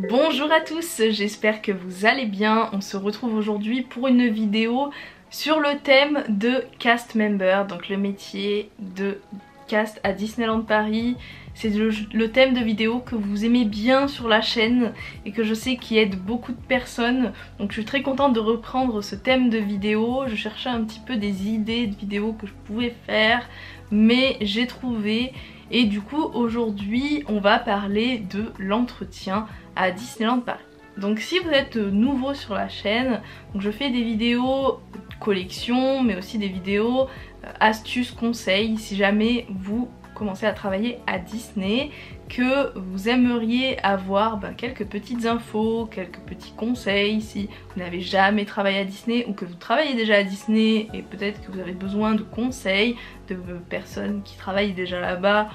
Bonjour à tous, j'espère que vous allez bien. On se retrouve aujourd'hui pour une vidéo sur le thème de cast member, donc le métier de cast à Disneyland Paris. C'est le thème de vidéo que vous aimez bien sur la chaîne et que je sais qui aide beaucoup de personnes. Donc je suis très contente de reprendre ce thème de vidéo. Je cherchais un petit peu des idées de vidéos que je pouvais faire, mais j'ai trouvé. Et du coup aujourd'hui on va parler de l'entretien à Disneyland Paris. Donc si vous êtes nouveau sur la chaîne, donc je fais des vidéos collection mais aussi des vidéos astuces, conseils si jamais vous commencez à travailler à Disney, que vous aimeriez avoir quelques petites infos, quelques petits conseils si vous n'avez jamais travaillé à Disney ou que vous travaillez déjà à Disney et peut-être que vous avez besoin de conseils de personnes qui travaillent déjà là-bas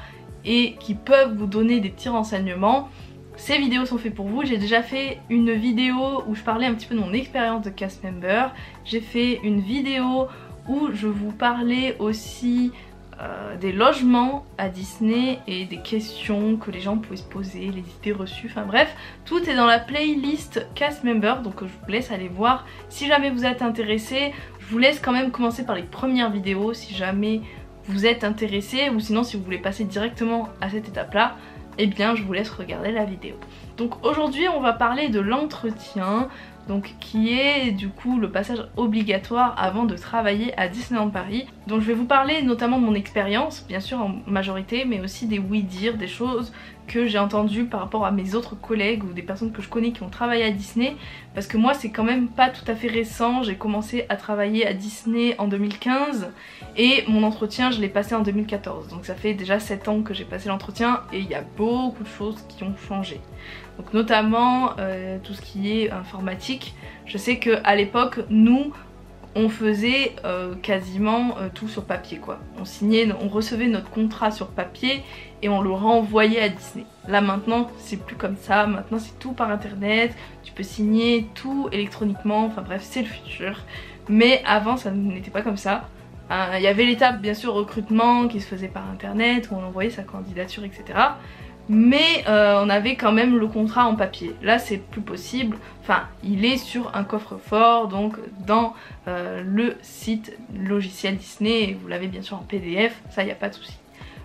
et qui peuvent vous donner des petits renseignements. Ces vidéos sont faites pour vous. J'ai déjà fait une vidéo où je parlais un petit peu de mon expérience de cast member. J'ai fait une vidéo où je vous parlais aussi des logements à Disney et des questions que les gens pouvaient se poser, les idées reçues, enfin bref, tout est dans la playlist cast member, donc je vous laisse aller voir si jamais vous êtes intéressé. Je vous laisse quand même commencer par les premières vidéos si jamais vous êtes intéressé, ou sinon si vous voulez passer directement à cette étape là, eh bien je vous laisse regarder la vidéo. Donc aujourd'hui on va parler de l'entretien, donc qui est du coup le passage obligatoire avant de travailler à Disneyland Paris. Donc je vais vous parler notamment de mon expérience, bien sûr en majorité, mais aussi des oui-dire, des choses que j'ai entendues par rapport à mes autres collègues ou des personnes que je connais qui ont travaillé à Disney, parce que moi c'est quand même pas tout à fait récent. J'ai commencé à travailler à Disney en 2015 et mon entretien je l'ai passé en 2014, donc ça fait déjà 7 ans que j'ai passé l'entretien et il y a beaucoup de choses qui ont changé. Donc notamment tout ce qui est informatique. Je sais qu'à l'époque nous on faisait quasiment tout sur papier quoi. On recevait notre contrat sur papier et on le renvoyait à Disney. Là maintenant c'est plus comme ça, maintenant c'est tout par internet, tu peux signer tout électroniquement, enfin bref c'est le futur. Mais avant ça n'était pas comme ça. Il y avait l'étape bien sûr recrutement qui se faisait par internet où on envoyait sa candidature etc. Mais on avait quand même le contrat en papier. Là c'est plus possible, enfin il est sur un coffre-fort, donc dans le site logiciel Disney, et vous l'avez bien sûr en PDF, ça y a pas de souci.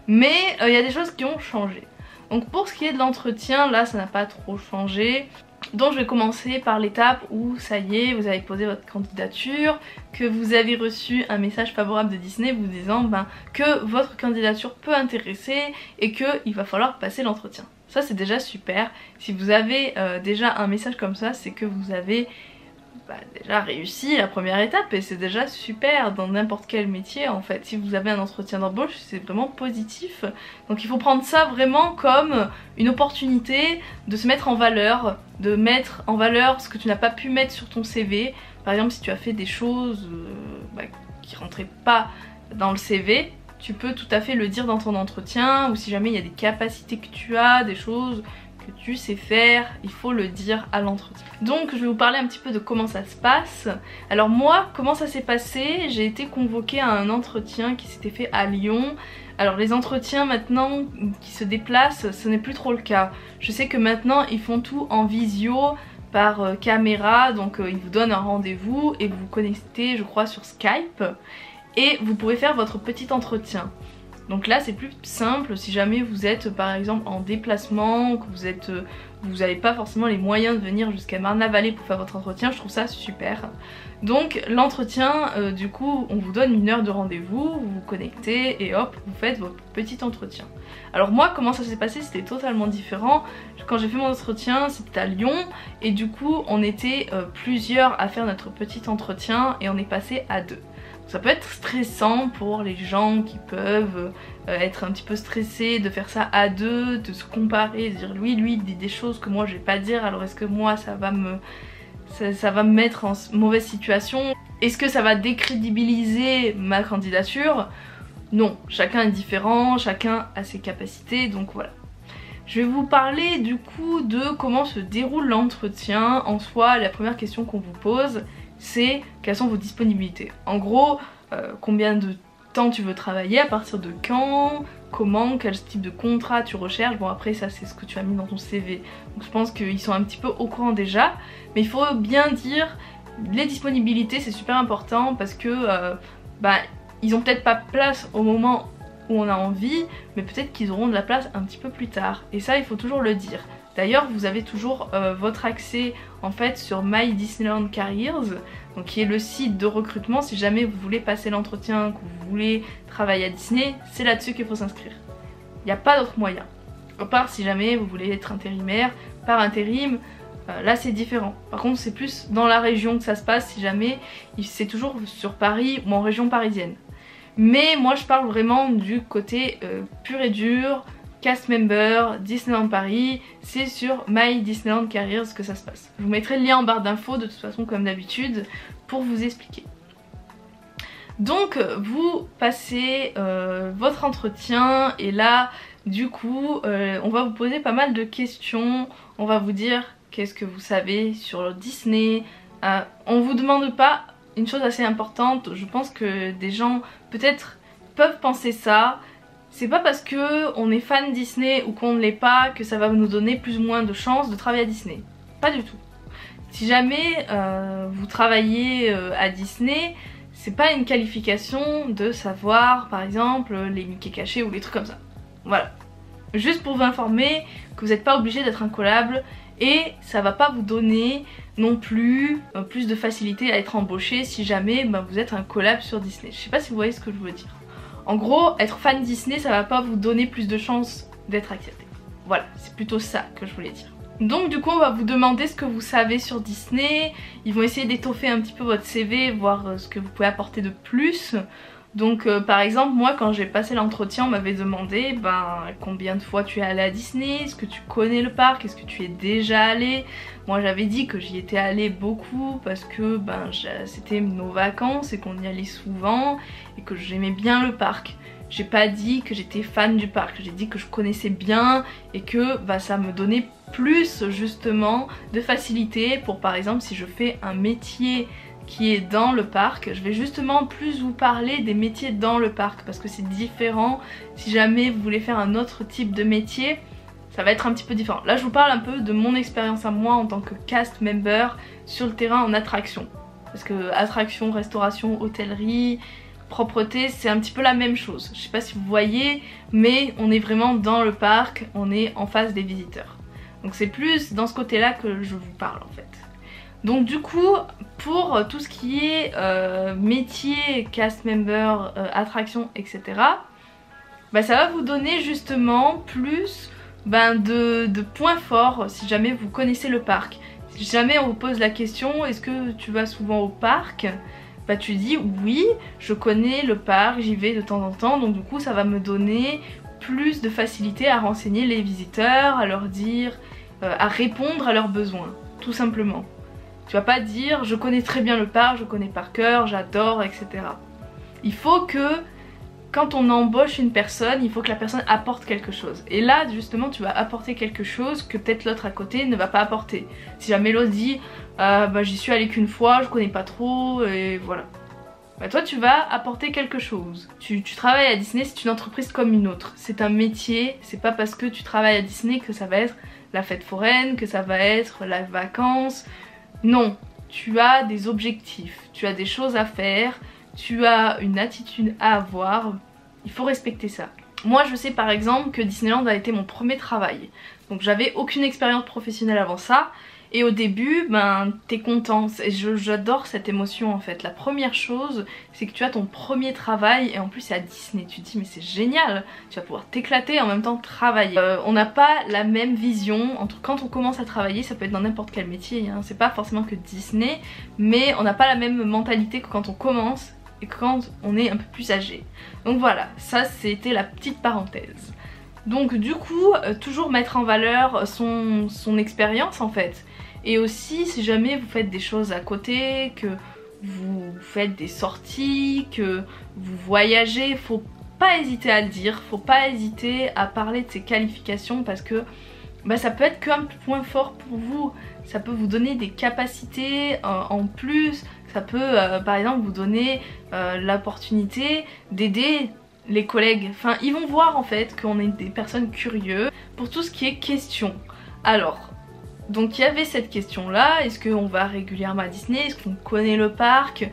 Mais il y a des choses qui ont changé. Donc pour ce qui est de l'entretien, là ça n'a pas trop changé. Donc je vais commencer par l'étape où ça y est, vous avez posé votre candidature, que vous avez reçu un message favorable de Disney vous disant que votre candidature peut intéresser et qu'il va falloir passer l'entretien. Ça c'est déjà super. Si vous avez déjà un message comme ça, c'est que vous avez déjà réussi la première étape et c'est déjà super dans n'importe quel métier en fait. Si vous avez un entretien d'embauche, c'est vraiment positif. Donc il faut prendre ça vraiment comme une opportunité de se mettre en valeur, de mettre en valeur ce que tu n'as pas pu mettre sur ton CV. Par exemple si tu as fait des choses qui rentraient pas dans le CV, tu peux tout à fait le dire dans ton entretien, ou si jamais il y a des capacités que tu as, des choses que tu sais faire, il faut le dire à l'entretien. Donc je vais vous parler un petit peu de comment ça se passe. Alors moi, comment ça s'est passé? J'ai été convoquée à un entretien qui s'était fait à Lyon. Alors les entretiens maintenant qui se déplacent, ce n'est plus trop le cas. Je sais que maintenant ils font tout en visio par caméra, donc ils vous donnent un rendez-vous et vous vous connectez je crois sur Skype et vous pouvez faire votre petit entretien. Donc là c'est plus simple si jamais vous êtes par exemple en déplacement, que vous n'avez pas forcément les moyens de venir jusqu'à Marne-la-Vallée pour faire votre entretien, je trouve ça super. Donc l'entretien, du coup on vous donne une heure de rendez-vous, vous vous connectez et hop vous faites votre petit entretien. Alors moi comment ça s'est passé, c'était totalement différent. Quand j'ai fait mon entretien c'était à Lyon et du coup on était plusieurs à faire notre petit entretien et on est passé à 2. Ça peut être stressant pour les gens qui peuvent être un petit peu stressés de faire ça à 2, de se comparer, de dire lui il dit des choses que moi je vais pas dire, alors est-ce que moi ça va me mettre en mauvaise situation? Est-ce que ça va décrédibiliser ma candidature? Non, chacun est différent, chacun a ses capacités, donc voilà. Je vais vous parler du coup de comment se déroule l'entretien. En soi, la première question qu'on vous pose, c'est quelles sont vos disponibilités. En gros, combien de temps tu veux travailler, à partir de quand, comment, quel type de contrat tu recherches. Bon après ça c'est ce que tu as mis dans ton CV, donc je pense qu'ils sont un petit peu au courant déjà, mais il faut bien dire les disponibilités, c'est super important parce que ils ont peut-être pas place au moment où on a envie, mais peut-être qu'ils auront de la place un petit peu plus tard, et ça il faut toujours le dire. D'ailleurs vous avez toujours votre accès en fait sur My Disneyland Careers, donc qui est le site de recrutement. Si jamais vous voulez passer l'entretien, que vous voulez travailler à Disney, c'est là-dessus qu'il faut s'inscrire. Il n'y a pas d'autre moyen. À part si jamais vous voulez être intérimaire, par intérim, là c'est différent. Par contre c'est plus dans la région que ça se passe, si jamais c'est toujours sur Paris ou en région parisienne. Mais moi je parle vraiment du côté pur et dur, cast member, Disneyland Paris, c'est sur My Disneyland Careers que ça se passe. Je vous mettrai le lien en barre d'infos de toute façon comme d'habitude pour vous expliquer. Donc vous passez votre entretien et là du coup on va vous poser pas mal de questions. On va vous dire qu'est-ce que vous savez sur Disney. On vous demande pas une chose assez importante, je pense que des gens peut-être peuvent penser ça. C'est pas parce que on est fan Disney ou qu'on ne l'est pas que ça va nous donner plus ou moins de chances de travailler à Disney. Pas du tout. Si jamais vous travaillez à Disney, c'est pas une qualification de savoir par exemple les Mickey cachés ou les trucs comme ça. Voilà. Juste pour vous informer que vous n'êtes pas obligé d'être incollable et ça va pas vous donner non plus plus de facilité à être embauché si jamais vous êtes incollable sur Disney. Je sais pas si vous voyez ce que je veux dire. En gros, être fan Disney, ça va pas vous donner plus de chances d'être accepté. Voilà, c'est plutôt ça que je voulais dire. Donc du coup, on va vous demander ce que vous savez sur Disney. Ils vont essayer d'étoffer un petit peu votre CV, voir ce que vous pouvez apporter de plus. Donc par exemple, moi quand j'ai passé l'entretien, on m'avait demandé combien de fois tu es allé à Disney, est-ce que tu connais le parc, est-ce que tu es déjà allé. Moi j'avais dit que j'y étais allée beaucoup parce que c'était nos vacances et qu'on y allait souvent et que j'aimais bien le parc. J'ai pas dit que j'étais fan du parc, j'ai dit que je connaissais bien et que ça me donnait plus justement de facilité pour par exemple si je fais un métier qui est dans le parc, je vais justement plus vous parler des métiers dans le parc parce que c'est différent. Si jamais vous voulez faire un autre type de métier, ça va être un petit peu différent. Là je vous parle un peu de mon expérience à moi en tant que cast member sur le terrain en attraction, parce que attraction, restauration, hôtellerie, propreté, c'est un petit peu la même chose. Je sais pas si vous voyez, mais on est vraiment dans le parc, on est en face des visiteurs. Donc c'est plus dans ce côté là que je vous parle en fait. Donc du coup, pour tout ce qui est métier, cast member, attraction, etc. Ça va vous donner justement plus de points forts si jamais vous connaissez le parc. Si jamais on vous pose la question, est-ce que tu vas souvent au parc ? Tu dis oui, je connais le parc, j'y vais de temps en temps, donc du coup ça va me donner plus de facilité à renseigner les visiteurs, à leur dire, à répondre à leurs besoins, tout simplement. Tu vas pas dire je connais très bien le parc, je connais par cœur, j'adore, etc. Il faut que quand on embauche une personne, il faut que la personne apporte quelque chose. Et là justement tu vas apporter quelque chose que peut-être l'autre à côté ne va pas apporter. Si jamais l'autre dit j'y suis allée qu'une fois, je connais pas trop et voilà. Toi tu vas apporter quelque chose. Tu travailles à Disney, c'est une entreprise comme une autre. C'est un métier, c'est pas parce que tu travailles à Disney que ça va être la fête foraine, que ça va être la vacances. Non, tu as des objectifs, tu as des choses à faire, tu as une attitude à avoir, il faut respecter ça. Moi je sais par exemple que Disneyland a été mon premier travail, donc j'avais aucune expérience professionnelle avant ça. Et au début, t'es content, j'adore cette émotion en fait. La première chose, c'est que tu as ton premier travail et en plus c'est à Disney. Tu te dis mais c'est génial, tu vas pouvoir t'éclater et en même temps travailler. On n'a pas la même vision entre quand on commence à travailler, ça peut être dans n'importe quel métier, hein. C'est pas forcément que Disney, mais on n'a pas la même mentalité que quand on commence et quand on est un peu plus âgé. Donc voilà, ça c'était la petite parenthèse. Donc du coup, toujours mettre en valeur son expérience en fait. Et aussi si jamais vous faites des choses à côté, que vous faites des sorties, que vous voyagez, faut pas hésiter à le dire, faut pas hésiter à parler de ses qualifications parce que ça peut être qu'un point fort pour vous. Ça peut vous donner des capacités en plus, ça peut par exemple vous donner l'opportunité d'aider les collègues, enfin ils vont voir en fait qu'on est des personnes curieuses pour tout ce qui est questions. Alors, donc il y avait cette question là, est-ce qu'on va régulièrement à Disney, est-ce qu'on connaît le parc?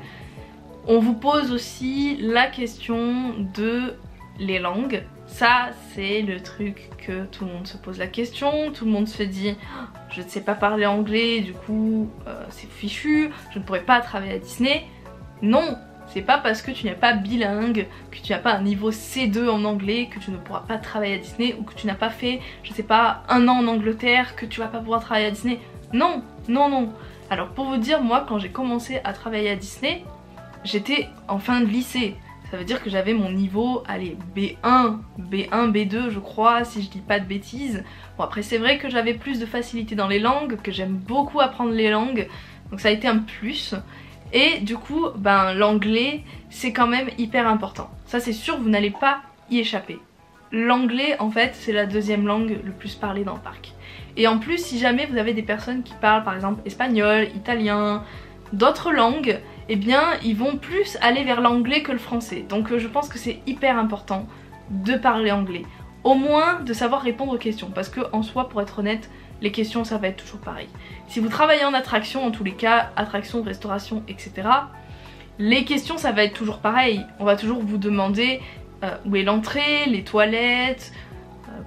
On vous pose aussi la question de les langues. Ça c'est le truc que tout le monde se pose la question, tout le monde se dit je ne sais pas parler anglais, du coup c'est fichu, je ne pourrais pas travailler à Disney. Non, c'est pas parce que tu n'es pas bilingue, que tu n'as pas un niveau C2 en anglais, que tu ne pourras pas travailler à Disney, ou que tu n'as pas fait, je sais pas, 1 an en Angleterre, que tu vas pas pouvoir travailler à Disney. Non, non, non. Alors pour vous dire, moi quand j'ai commencé à travailler à Disney, j'étais en fin de lycée. Ça veut dire que j'avais mon niveau, allez, B1, B2 je crois, si je dis pas de bêtises. Bon après c'est vrai que j'avais plus de facilité dans les langues, que j'aime beaucoup apprendre les langues, donc ça a été un plus. Et du coup, ben l'anglais c'est quand même hyper important. Ça c'est sûr, vous n'allez pas y échapper. L'anglais en fait c'est la deuxième langue le plus parlée dans le parc. Et en plus si jamais vous avez des personnes qui parlent par exemple espagnol, italien, d'autres langues, eh bien ils vont plus aller vers l'anglais que le français. Donc je pense que c'est hyper important de parler anglais. Au moins de savoir répondre aux questions. Parce que en soi, pour être honnête, les questions ça va être toujours pareil. Si vous travaillez en attraction, en tous les cas, attraction, restauration, etc. Les questions ça va être toujours pareil. On va toujours vous demander où est l'entrée, les toilettes,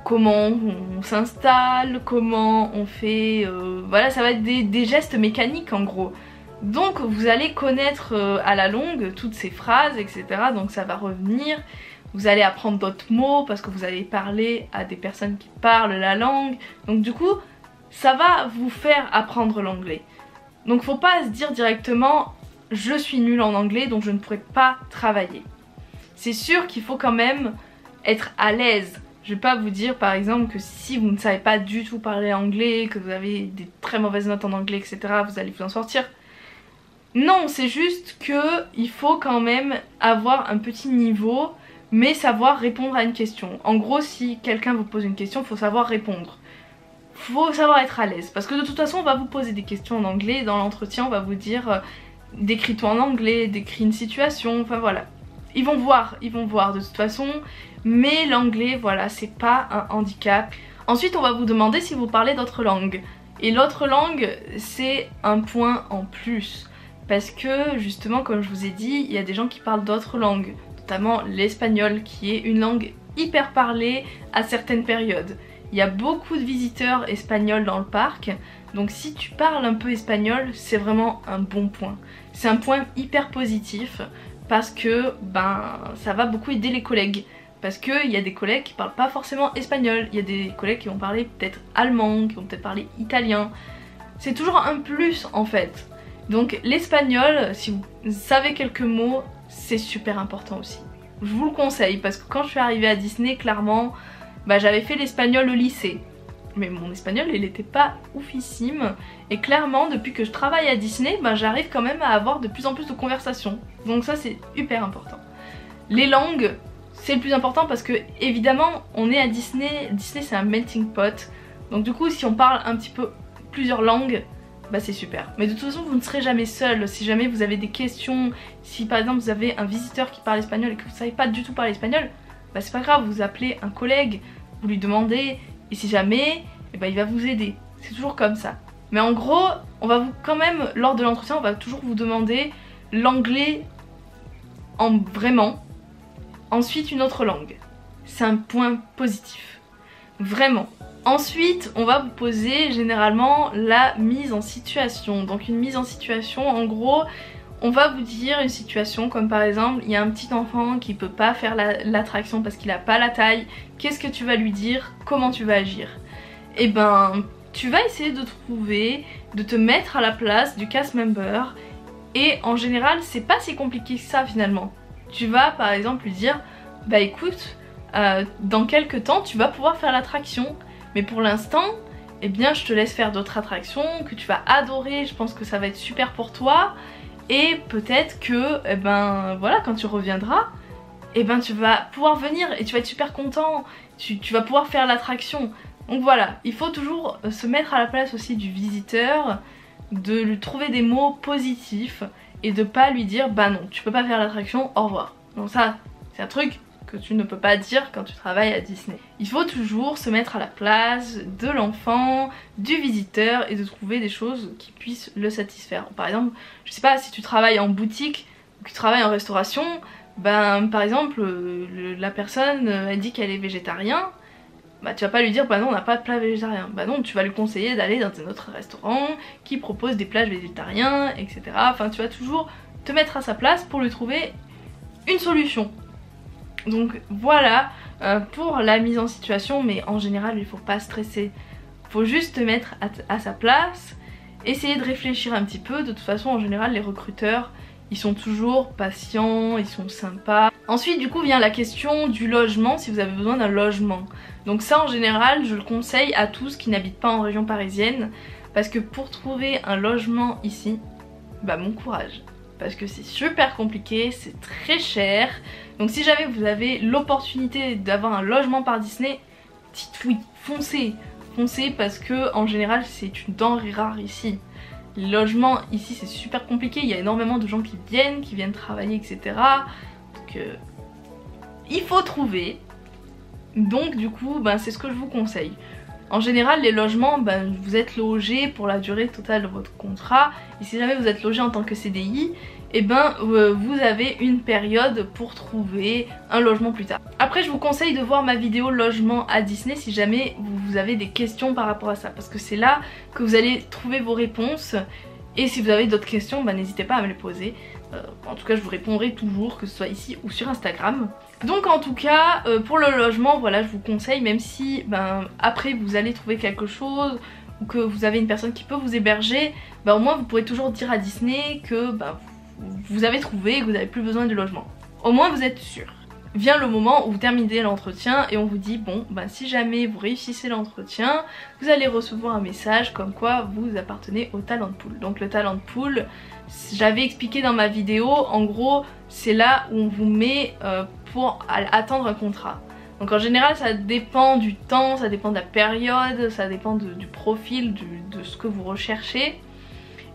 comment on s'installe, comment on fait... voilà, ça va être des gestes mécaniques en gros. Donc vous allez connaître à la longue toutes ces phrases, etc. Donc ça va revenir. Vous allez apprendre d'autres mots parce que vous allez parler à des personnes qui parlent la langue. Donc du coup, ça va vous faire apprendre l'anglais. Donc faut pas se dire directement je suis nulle en anglais donc je ne pourrai pas travailler. C'est sûr qu'il faut quand même être à l'aise. Je vais pas vous dire par exemple que si vous ne savez pas du tout parler anglais, que vous avez des très mauvaises notes en anglais, etc. vous allez vous en sortir. Non, c'est juste que il faut quand même avoir un petit niveau, mais savoir répondre à une question. En gros, si quelqu'un vous pose une question, il faut savoir répondre. Faut savoir être à l'aise. Parce que de toute façon, on va vous poser des questions en anglais. Dans l'entretien, on va vous dire décris-toi en anglais, décris une situation, enfin voilà. Ils vont voir de toute façon. Mais l'anglais, voilà, c'est pas un handicap. Ensuite, on va vous demander si vous parlez d'autres langues. Et l'autre langue, c'est un point en plus. Parce que justement, comme je vous ai dit, il y a des gens qui parlent d'autres langues, notamment l'espagnol qui est une langue hyper parlée à certaines périodes. Il y a beaucoup de visiteurs espagnols dans le parc, donc si tu parles un peu espagnol, c'est vraiment un bon point. C'est un point hyper positif parce que ben ça va beaucoup aider les collègues. Parce qu'il y a des collègues qui parlent pas forcément espagnol, il y a des collègues qui vont parler peut-être allemand, qui vont peut-être parler italien. C'est toujours un plus en fait. Donc l'espagnol, si vous savez quelques mots, c'est super important aussi. Je vous le conseille parce que quand je suis arrivée à Disney, clairement, bah, j'avais fait l'espagnol au lycée. Mais mon espagnol, il était pas oufissime. Et clairement, depuis que je travaille à Disney, bah, j'arrive quand même à avoir de plus en plus de conversations. Donc ça, c'est hyper important. Les langues, c'est le plus important parce que, évidemment, on est à Disney. Disney, c'est un melting pot. Donc du coup, si on parle un petit peu plusieurs langues, bah c'est super. Mais de toute façon vous ne serez jamais seul. Si jamais vous avez des questions, si par exemple vous avez un visiteur qui parle espagnol et que vous ne savez pas du tout parler espagnol, bah c'est pas grave, vous appelez un collègue, vous lui demandez et si jamais, eh bah, il va vous aider. C'est toujours comme ça. Mais en gros, on va vous quand même, lors de l'entretien, on va toujours vous demander l'anglais en vraiment, ensuite une autre langue. C'est un point positif. Vraiment. Ensuite, on va vous poser généralement la mise en situation. Donc une mise en situation, en gros, on va vous dire une situation comme par exemple, il y a un petit enfant qui peut pas faire l'attraction parce qu'il a pas la taille. Qu'est-ce que tu vas lui dire? Comment tu vas agir? Et ben, tu vas essayer de trouver, de te mettre à la place du cast member. Et en général, c'est pas si compliqué que ça finalement. Tu vas par exemple lui dire, bah écoute, dans quelques temps, tu vas pouvoir faire l'attraction. Mais pour l'instant, eh bien je te laisse faire d'autres attractions que tu vas adorer, je pense que ça va être super pour toi. Et peut-être que, eh ben voilà, quand tu reviendras, eh ben tu vas pouvoir venir et tu vas être super content, tu vas pouvoir faire l'attraction. Donc voilà, il faut toujours se mettre à la place aussi du visiteur, de lui trouver des mots positifs et de pas lui dire bah non, tu peux pas faire l'attraction, au revoir. Donc ça, c'est un truc que tu ne peux pas dire quand tu travailles à Disney. Il faut toujours se mettre à la place de l'enfant, du visiteur et de trouver des choses qui puissent le satisfaire. Par exemple, je sais pas, si tu travailles en boutique ou que tu travailles en restauration, ben par exemple la personne elle dit qu'elle est végétarien, bah tu vas pas lui dire bah non on n'a pas de plat végétarien, bah non tu vas lui conseiller d'aller dans un autre restaurant qui propose des plats végétariens, etc. Enfin tu vas toujours te mettre à sa place pour lui trouver une solution. Donc voilà pour la mise en situation, mais en général il faut pas stresser, faut juste te mettre à sa place, essayer de réfléchir un petit peu. De toute façon en général les recruteurs ils sont toujours patients, ils sont sympas. Ensuite du coup vient la question du logement, si vous avez besoin d'un logement. Donc ça en général je le conseille à tous qui n'habitent pas en région parisienne, parce que pour trouver un logement ici, bah bon courage. Parce que c'est super compliqué, c'est très cher. Donc si jamais vous avez l'opportunité d'avoir un logement par Disney, dites oui, foncez. Foncez parce que en général c'est une denrée rare ici. Les logements ici c'est super compliqué, il y a énormément de gens qui viennent travailler, etc. Donc il faut trouver. Donc du coup ben, c'est ce que je vous conseille. En général les logements, ben, vous êtes logé pour la durée totale de votre contrat. Et si jamais vous êtes logé en tant que CDI, et ben vous avez une période pour trouver un logement plus tard. Après je vous conseille de voir ma vidéo logement à Disney si jamais vous avez des questions par rapport à ça, parce que c'est là que vous allez trouver vos réponses. Et si vous avez d'autres questions, ben, n'hésitez pas à me les poser. En tout cas je vous répondrai toujours, que ce soit ici ou sur Instagram. Donc en tout cas pour le logement, voilà, je vous conseille, même si ben, après vous allez trouver quelque chose ou que vous avez une personne qui peut vous héberger, ben, au moins vous pourrez toujours dire à Disney que ben, vous avez trouvé et que vous n'avez plus besoin du logement. Au moins vous êtes sûr. Vient le moment où vous terminez l'entretien et on vous dit bon ben, si jamais vous réussissez l'entretien, vous allez recevoir un message comme quoi vous appartenez au talent pool. Donc le talent pool, j'avais expliqué dans ma vidéo, en gros c'est là où on vous met pour attendre un contrat. Donc en général ça dépend du temps, ça dépend de la période, ça dépend du profil, de ce que vous recherchez.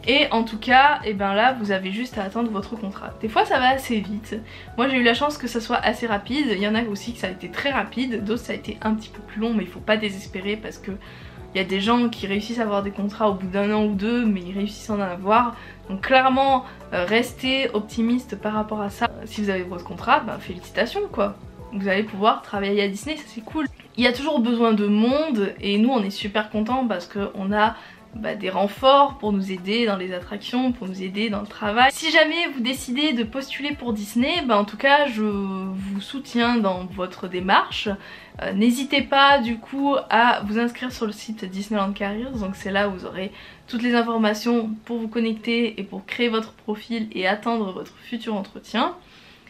Et en tout cas, et ben là vous avez juste à attendre votre contrat. Des fois ça va assez vite. Moi j'ai eu la chance que ça soit assez rapide. Il y en a aussi que ça a été très rapide, d'autres ça a été un petit peu plus long, mais il faut pas désespérer parce que il y a des gens qui réussissent à avoir des contrats au bout d'un an ou deux, mais ils réussissent à en avoir. Donc clairement restez optimiste par rapport à ça. Si vous avez votre contrat, ben félicitations quoi. Vous allez pouvoir travailler à Disney, ça c'est cool. Il y a toujours besoin de monde et nous on est super contents parce qu'on a des renforts pour nous aider dans les attractions, pour nous aider dans le travail. Si jamais vous décidez de postuler pour Disney, en tout cas je vous soutiens dans votre démarche. N'hésitez pas du coup à vous inscrire sur le site Disneyland Careers, donc c'est là où vous aurez toutes les informations pour vous connecter et pour créer votre profil et attendre votre futur entretien.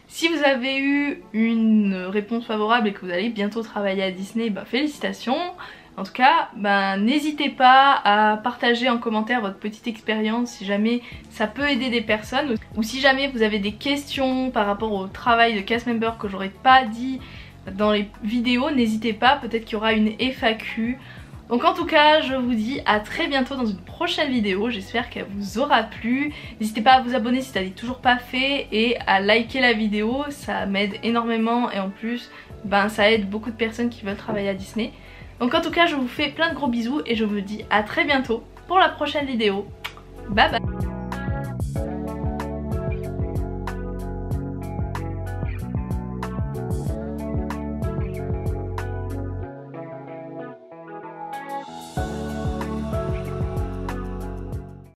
Si vous avez eu une réponse favorable et que vous allez bientôt travailler à Disney, félicitations. En tout cas, n'hésitez pas à partager en commentaire votre petite expérience si jamais ça peut aider des personnes. Ou si jamais vous avez des questions par rapport au travail de cast member que j'aurais pas dit dans les vidéos, n'hésitez pas, peut-être qu'il y aura une FAQ. Donc en tout cas, je vous dis à très bientôt dans une prochaine vidéo, j'espère qu'elle vous aura plu. N'hésitez pas à vous abonner si ça n'est toujours pas fait et à liker la vidéo, ça m'aide énormément et en plus, ça aide beaucoup de personnes qui veulent travailler à Disney. Donc en tout cas je vous fais plein de gros bisous et je vous dis à très bientôt pour la prochaine vidéo. Bye bye.